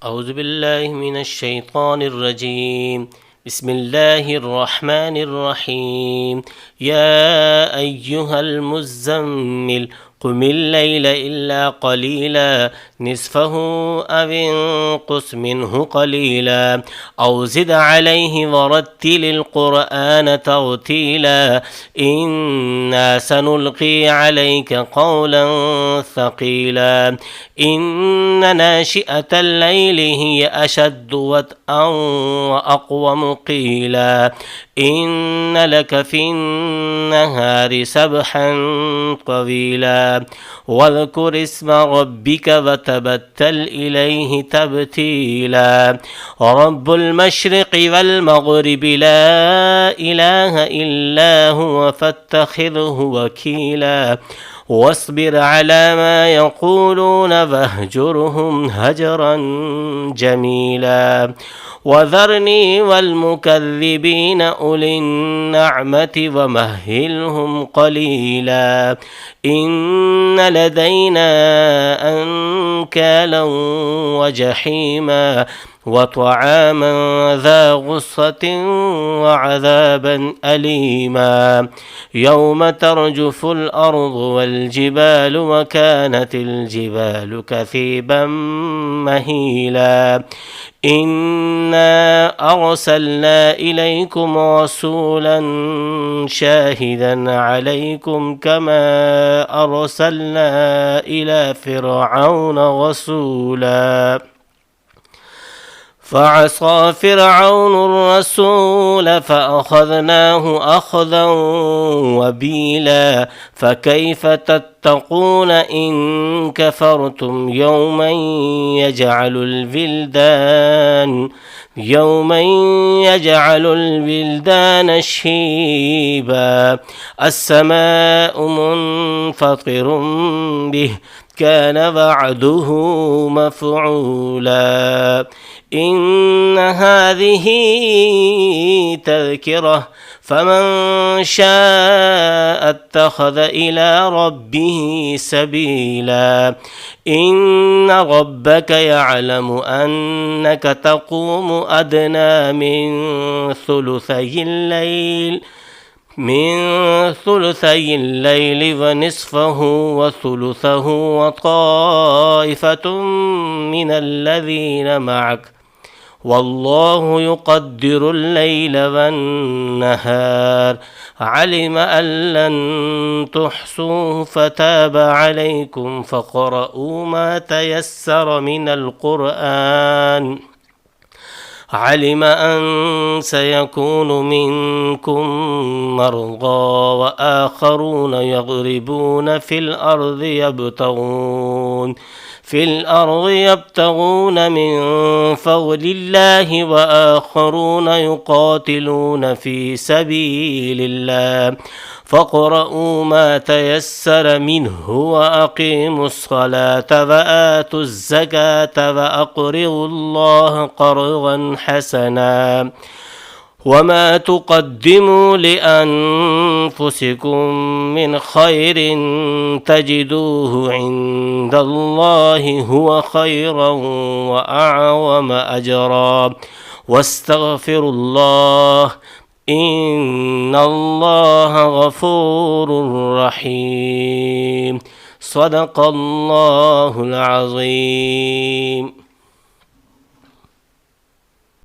أعوذ بالله من الشيطان الرجيم. بسم الله الرحمن الرحيم. يا أيها المزمل قم الليل إلا قليلا نصفه أو انقص منه قليلا أو زد عليه ورتل القرآن ترتيلا إنا سنلقي عليك قولا ثقيلا إن ناشئة الليل هي أشد وطئا وأقوم قيلا إن لك في النهار سبحا طويلا واذكر اسم ربك وتبتل إليه تبتيلا رب المشرق والمغرب لا إله إلا هو فاتخذه وكيلا واصبر على ما يقولون واهجرهم هجرا جميلا وذرني والمكذبين أولي النعمة ومهلهم قليلا إن لدينا أنكالا وجحيما وطعاما ذا غصة وعذابا أليما يوم ترجف الأرض والجبال وكانت الجبال كثيبا مهيلا إنا أرسلنا إليكم رسولا شاهدا عليكم كما أرسلنا إلى فرعون رسولا فعصى فرعون الرسول فأخذناه أخذا وبيلا فكيف تتقون إن كفرتم يوما يجعل الولدان شيبا السماء منفطر به كان وعده مفعولا إن هذه تذكرة فمن شاء اتخذ إلى ربه سبيلا إن ربك يعلم أنك تقوم أدنى من ثلثي الليل ونصفه وثلثه وطائفة من الذين معك والله يقدر الليل والنهار علم أن لن تحصوه فتاب عليكم فاقرؤوا ما تيسر من القرآن علم أن سيكون منكم مرضى وآخرون يضربون في الأرض يبتغون من فضل الله وآخرون يقاتلون في سبيل الله فاقرؤوا ما تيسر منه وأقيموا الصلاة وآتوا الزكاة وأقرضوا الله قرضا حسنا وما تقدموا لأنفسكم من خير تجدوه عند الله هو خيرا وأعظم أجرا واستغفروا الله إن الله غفور رحيم صدق الله العظيم.